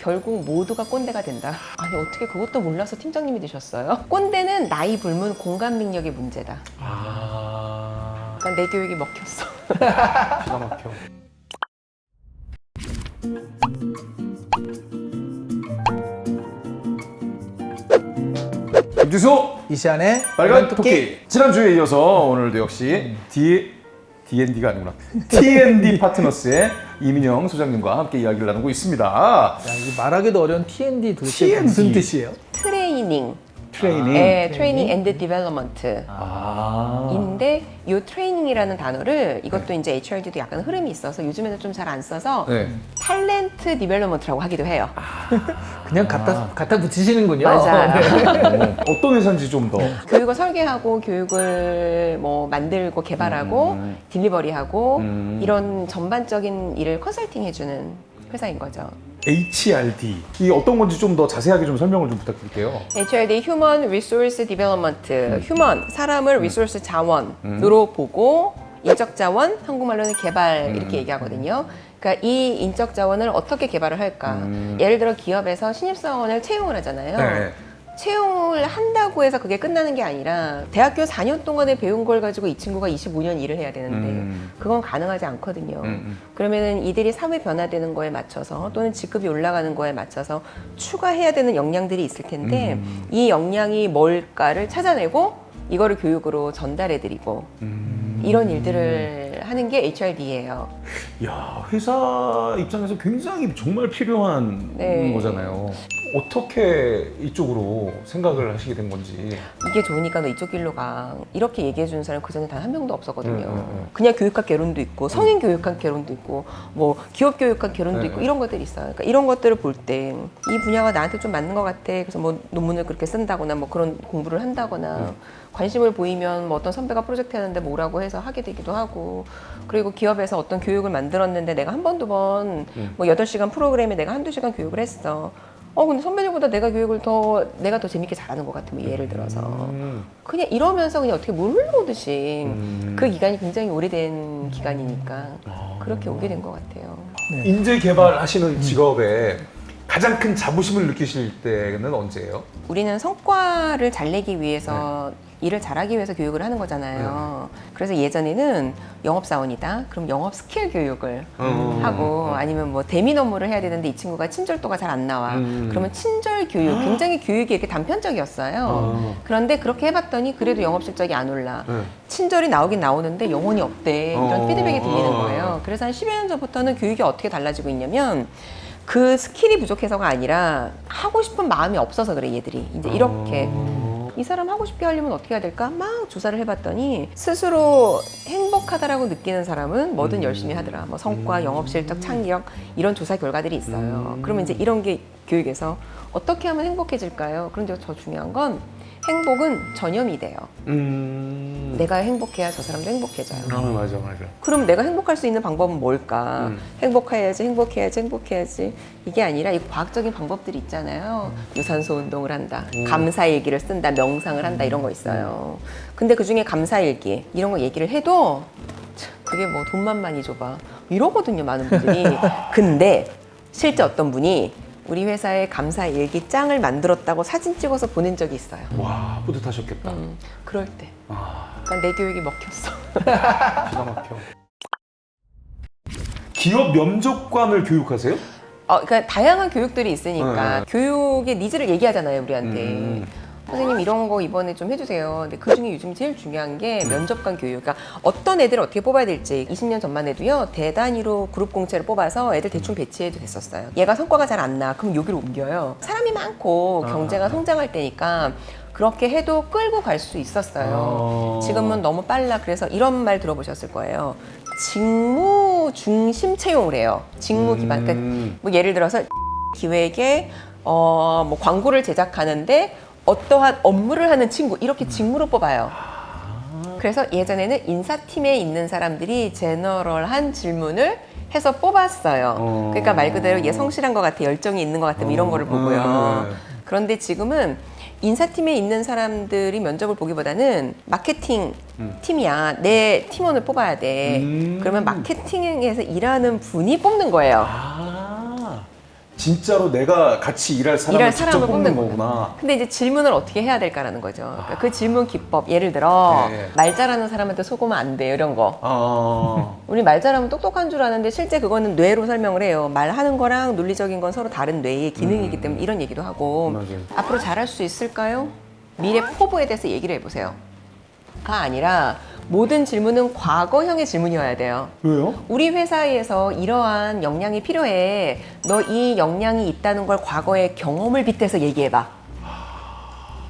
결국 모두가 꼰대가 된다. 아니 어떻게 그것도 몰라서 팀장님이 되셨어요? 꼰대는 나이 불문 공감 능력의 문제다. 그러니까 내 교육이 먹혔어. 기가 막혀. 김주수 이시안의 빨간 토끼. 지난주에 이어서 오늘도 역시 D&D가 아니구나. T&D 파트너스의 이민영 소장님과 함께 이야기를 나누고 있습니다. 야, 이거 말하기도 어려운 T&D 도대체 T&D. 무슨 뜻이에요? 트레이닝. 트레이닝. 네, 트레이닝 앤드 디벨롭먼트. 아. 인데 이 트레이닝이라는 단어를 이것도 이제 HRD도 약간 흐름이 있어서 요즘에는 좀 잘 안 써서 네. 탤런트 디벨롭먼트라고 하기도 해요. 그냥 갖다 붙이시는군요. 맞아요. 어떤 회사인지 좀 더. 교육을 설계하고 교육을 뭐 만들고 개발하고 딜리버리하고 이런 전반적인 일을 컨설팅 해주는 회사인 거죠. HRD. 이 어떤 건지 좀 더 자세하게 좀 설명을 좀 부탁드릴게요. HRD Human Resource Development. Human, 사람을 Resource 자원으로 보고 인적 자원, 한국말로는 개발 이렇게 얘기하거든요. 그러니까 이 인적 자원을 어떻게 개발을 할까? 예를 들어 기업에서 신입사원을 채용을 하잖아요. 네. 채용을 한다고 해서 그게 끝나는 게 아니라 대학교 4년 동안에 배운 걸 가지고 이 친구가 25년 일을 해야 되는데 그건 가능하지 않거든요. 그러면은 이들이 사회 변화되는 거에 맞춰서 또는 직급이 올라가는 거에 맞춰서 추가해야 되는 역량들이 있을 텐데 이 역량이 뭘까를 찾아내고 이거를 교육으로 전달해드리고 이런 일들을 하는 게 HRD예요. 야, 회사 입장에서 굉장히 정말 필요한 네. 거잖아요. 어떻게 이쪽으로 생각을 하시게 된 건지. 이게 좋으니까 너 이쪽 길로 가. 이렇게 얘기해 주는 사람 그전에 단 한 명도 없었거든요. 그냥 교육학 개론도 있고 성인 교육학 개론도 있고 뭐 기업 교육학 개론도 있고 이런 것들이 있어요. 그러니까 이런 것들을 볼 때 이 분야가 나한테 좀 맞는 것 같아. 그래서 뭐 논문을 그렇게 쓴다거나 뭐 그런 공부를 한다거나 관심을 보이면 뭐 어떤 선배가 프로젝트 하는데 뭐라고 해서 하게 되기도 하고 그리고 기업에서 어떤 교육을 만들었는데 내가 한 번, 두 번 뭐 8시간 프로그램에 내가 한두 시간 교육을 했어. 근데 선배들보다 내가 더 재밌게 잘하는 것 같아. 뭐 예를 들어서. 그냥 이러면서 그냥 어떻게 물 흘러오듯이 그 기간이 굉장히 오래된 기간이니까 그렇게 오게 된 것 같아요. 인재 개발하시는 직업에 가장 큰 자부심을 느끼실 때는 언제예요? 우리는 성과를 잘 내기 위해서 일을 잘하기 위해서 교육을 하는 거잖아요. 그래서 예전에는 영업사원이다. 그럼 영업 스킬 교육을 하고 아니면 뭐 대민 업무를 해야 되는데 이 친구가 친절도가 잘 안 나와. 그러면 친절 교육, 굉장히 교육이 이렇게 단편적이었어요. 그런데 그렇게 해봤더니 그래도 영업 실적이 안 올라. 친절이 나오긴 나오는데 영혼이 없대. 이런 피드백이 들리는 거예요. 그래서 한 10여 년 전부터는 교육이 어떻게 달라지고 있냐면 그 스킬이 부족해서가 아니라 하고 싶은 마음이 없어서 그래 얘들이 이제 이렇게 이 사람 하고 싶게 하려면 어떻게 해야 될까 막 조사를 해봤더니 스스로 행복하다라고 느끼는 사람은 뭐든 열심히 하더라. 뭐 성과, 영업 실적, 창의력 이런 조사 결과들이 있어요. 그러면 이제 이런 게 교육에서 어떻게 하면 행복해질까요? 그런데 더 중요한 건 행복은 전염이 돼요. 내가 행복해야 저 사람도 행복해져요. 맞아. 그럼 내가 행복할 수 있는 방법은 뭘까? 행복해야지. 이게 아니라 이 과학적인 방법들이 있잖아요. 유산소 운동을 한다, 감사일기를 쓴다, 명상을 한다 이런 거 있어요. 근데 그중에 감사일기 이런 거 얘기를 해도 참, 그게 뭐 돈만 많이 줘봐 이러거든요 많은 분들이. 근데 실제 어떤 분이 우리 회사에 감사일기 짱을 만들었다고 사진 찍어서 보낸 적이 있어요. 와, 뿌듯하셨겠다. 그럴 때. 그러니까 내 교육이 먹혔어. 기가 막혀. 기업 면접관을 교육하세요? 그러니까 다양한 교육들이 있으니까 교육의 니즈를 얘기하잖아요 우리한테. 선생님 이런 거 이번에 좀 해주세요. 근데 그중에 요즘 제일 중요한 게 면접관 교육. 그러니까 어떤 애들을 어떻게 뽑아야 될지 20년 전만 해도요 대단위로 그룹 공채를 뽑아서 애들 대충 배치해도 됐었어요. 얘가 성과가 잘 안 나. 그럼 여기로 옮겨요. 사람이 많고 경제가 성장할 때니까 그렇게 해도 끌고 갈 수 있었어요. 지금은 너무 빨라. 그래서 이런 말 들어보셨을 거예요. 직무 중심 채용을 해요. 직무 기반. 그러니까 뭐 예를 들어서 기획에 뭐 광고를 제작하는데 어떠한 업무를 하는 친구 이렇게 직무로 뽑아요. 그래서 예전에는 인사팀에 있는 사람들이 제너럴한 질문을 해서 뽑았어요. 그러니까 말 그대로 얘 성실한 것 같아, 열정이 있는 것 같아 뭐 이런 거를 보고요. 그런데 지금은 인사팀에 있는 사람들이 면접을 보기보다는 마케팅 팀이야. 내 팀원을 뽑아야 돼. 그러면 마케팅에서 일하는 분이 뽑는 거예요. 진짜로 내가 같이 일할 사람을 직접 사람을 뽑는 뽑는 거구나. 근데 이제 질문을 어떻게 해야 될까라는 거죠. 그러니까 그 질문 기법, 예를 들어 네. 말 잘하는 사람한테 속으면 안 돼요, 이런 거. 우리 말 잘하면 똑똑한 줄 아는데 실제 그거는 뇌로 설명을 해요. 말하는 거랑 논리적인 건 서로 다른 뇌의 기능이기 때문에 이런 얘기도 하고. 맞아요. 앞으로 잘할 수 있을까요? 미래 포부에 대해서 얘기를 해보세요. 가 아니라 모든 질문은 과거형의 질문이어야 돼요. 왜요? 우리 회사에서 이러한 역량이 필요해. 너 이 역량이 있다는 걸 과거의 경험을 빗대서 얘기해봐.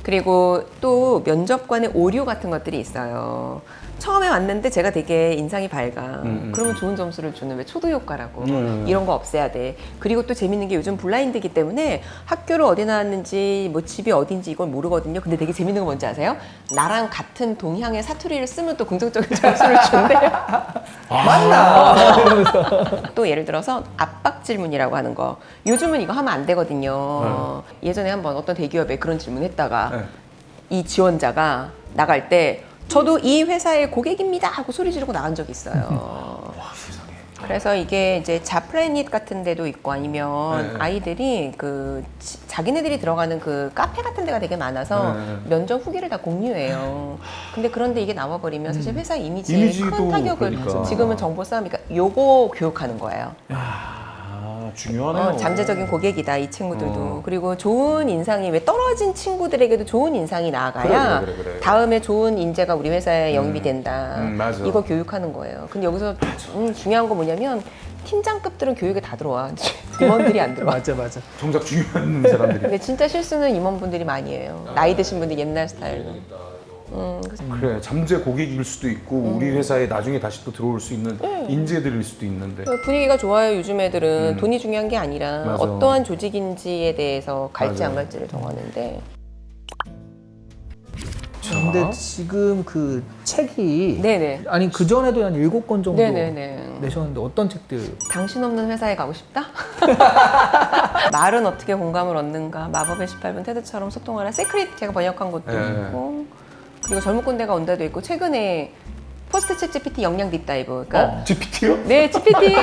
그리고 또 면접관의 오류 같은 것들이 있어요. 처음에 왔는데 제가 되게 인상이 밝아. 그러면 좋은 점수를 주는 왜 초도 효과라고. 이런 거 없애야 돼. 그리고 또 재밌는 게 요즘 블라인드이기 때문에 학교를 어디 나왔는지 뭐 집이 어딘지 이걸 모르거든요. 근데 되게 재밌는 거 뭔지 아세요? 나랑 같은 동향의 사투리를 쓰면 또 긍정적인 점수를 준대요. 맞나? 또 예를 들어서 압박 질문이라고 하는 거. 요즘은 이거 하면 안 되거든요. 예전에 한번 어떤 대기업에 그런 질문했다가 네. 이 지원자가 나갈 때 저도 이 회사의 고객입니다 하고 소리 지르고 나간 적이 있어요. 그래서 이게 이제 자플래닛 같은 데도 있고 아니면 네. 아이들이 그 자기네들이 들어가는 그 카페 같은 데가 되게 많아서 네. 면접 후기를 다 공유해요. 근데 그런데 이게 나와버리면 사실 회사 이미지에 이미지도 큰 타격을 그러니까. 지금은 정보 싸움이니까 요거 교육하는 거예요. 중요하네요. 잠재적인 고객이다 이 친구들도. 그리고 좋은 인상이 왜 떨어진 친구들에게도 좋은 인상이 나아가야 그래. 다음에 좋은 인재가 우리 회사에 영입이 된다. 맞아. 이거 교육하는 거예요. 근데 여기서 중요한 거 뭐냐면 팀장급들은 교육에 다 들어와. 임원들이 안 들어와. 맞아. 정작 중요한 사람들이. 근데 진짜 실수는 임원분들이 많이 해요. 나이 드신 분들 옛날 스타일로. 그래, 잠재 고객일 수도 있고 우리 회사에 나중에 다시 또 들어올 수 있는 인재들일 수도 있는데. 분위기가 좋아요. 요즘 애들은 돈이 중요한 게 아니라 맞아. 어떠한 조직인지에 대해서 갈지 맞아. 안 갈지를 정하는데. 근데 지금 그 책이 네네. 아니 그 전에도 한 7권 정도 네네네. 내셨는데 어떤 책들? 당신 없는 회사에 가고 싶다? 말은 어떻게 공감을 얻는가? 마법의 18분 테드처럼 소통하라. 세크릿 제가 번역한 것도 네. 있고, 그리고 젊은 꼰대가 온다도 있고, 최근에 포스트 챗 GPT 역량 딥다이브. 그러니까 GPT요? 네, GPT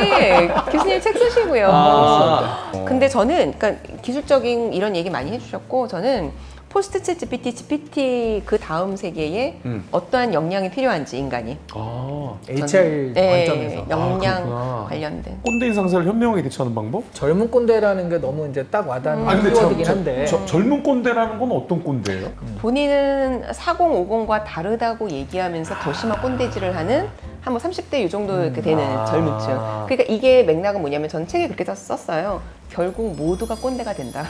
교수님 책 쓰시고요. 아. 근데 저는 그러니까 기술적인 이런 얘기 많이 해주셨고, 저는 포스트 챗 GPT 그 다음 세계에 어떠한 역량이 필요한지 인간이 HR 관점에서. 역량 그렇구나. 관련된. 꼰대인 상사를 현명하게 대처하는 방법? 젊은 꼰대라는 게 너무 이제 딱 와닿는 근데 키워드긴 한데 젊은 꼰대라는 건 어떤 꼰대예요? 본인은 4050과 다르다고 얘기하면서 더 심한 꼰대질을 하는 한 뭐 30대 이 정도 이렇게 되는 젊은 층. 그러니까 이게 맥락은 뭐냐면 전 책에 그렇게 썼어요. 결국 모두가 꼰대가 된다.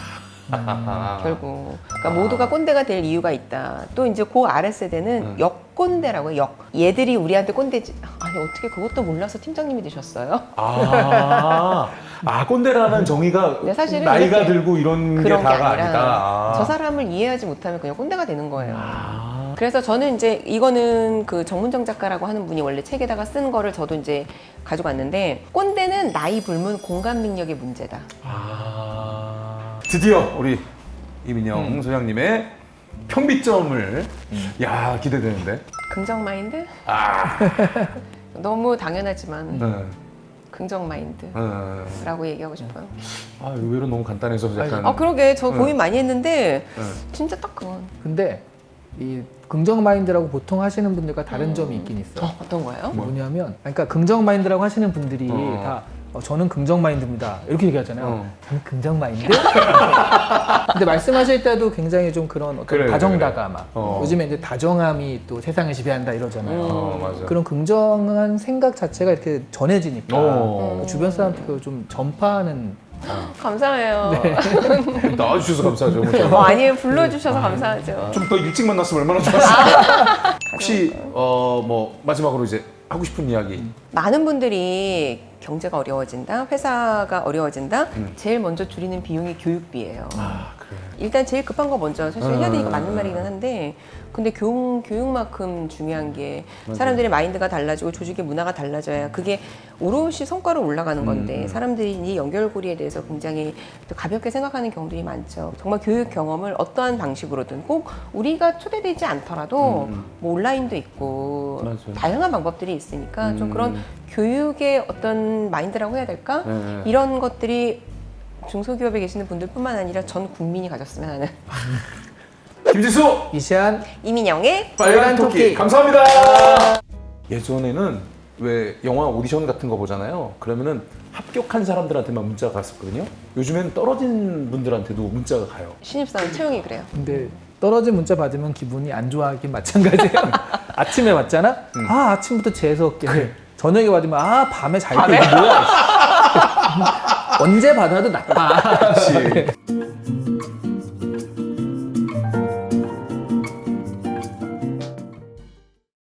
결국. 그러니까 모두가 꼰대가 될 이유가 있다. 또 이제 그 아래 세대는 역꼰대라고 해요. 얘들이 우리한테 꼰대지. 아니 어떻게 그것도 몰라서 팀장님이 되셨어요? 꼰대라는 정의가 네, 사실은 나이가 이렇게 들고 이런 게 그런 게 다가 아니라 아니다. 저 사람을 이해하지 못하면 그냥 꼰대가 되는 거예요. 그래서 저는 이제 이거는 그 정문정 작가라고 하는 분이 원래 책에다가 쓴 거를 저도 이제 가지고 왔는데, 꼰대는 나이 불문 공감 능력의 문제다. 드디어 우리 이민영 소장님의 평비점을 야 기대되는데. 긍정 마인드? 아. 너무 당연하지만 네. 긍정 마인드라고 얘기하고 싶어요. 의외로 너무 간단해서 약간. 그러게 저 고민 많이 했는데 진짜 딱 그건. 근데 이 긍정 마인드라고 보통 하시는 분들과 다른 점이 있긴 있어요. 어떤 거예요? 뭐냐면 그러니까 긍정 마인드라고 하시는 분들이 다 저는 긍정 마인드입니다 이렇게 얘기하잖아요. 저는 긍정 마인드? 근데 말씀하실 때도 굉장히 좀 그런 어떤 다정다감함. 요즘에 이제 다정함이 또 세상을 지배한다 이러잖아요. 맞아. 그런 긍정한 생각 자체가 이렇게 전해지니까 그 주변 사람한테 좀 전파하는. 감사해요. 나와주셔서 감사하죠. 아니에요. 불러주셔서 감사하죠. 좀 더 일찍 만났으면 얼마나 좋았을까. 혹시 뭐 마지막으로 이제 하고 싶은 이야기. 많은 분들이 경제가 어려워진다, 회사가 어려워진다, 제일 먼저 줄이는 비용이 교육비예요. 그래. 일단 제일 급한 거 먼저 사실 해야 되니까 맞는 말이긴 한데, 근데 교육만큼 중요한 게 사람들의 마인드가 달라지고 조직의 문화가 달라져야 그게 오롯이 성과로 올라가는 건데, 사람들이 이 연결고리에 대해서 굉장히 또 가볍게 생각하는 경우들이 많죠. 정말 교육 경험을 어떠한 방식으로든 꼭 우리가 초대되지 않더라도 뭐 온라인도 있고 맞아요. 다양한 방법들이 있으니까 좀 그런 교육의 어떤 마인드라고 해야 될까? 이런 것들이 중소기업에 계시는 분들뿐만 아니라 전 국민이 가졌으면 하는 김지수 이시안 이민영의 빨간 토끼 토끼. 감사합니다. 예전에는 왜 영화 오디션 같은 거 보잖아요. 그러면은 합격한 사람들한테만 문자가 갔었거든요. 요즘엔 떨어진 분들한테도 문자가 가요. 신입사원 채용이 그래요. 근데 떨어진 문자 받으면 기분이 안 좋아하긴 마찬가지예요. 아침에 받잖아? 아 아침부터 재수없게 해. 저녁에 받으면 아 밤에 잘 때 뭐야. 언제 받아도 나빠. 그렇지.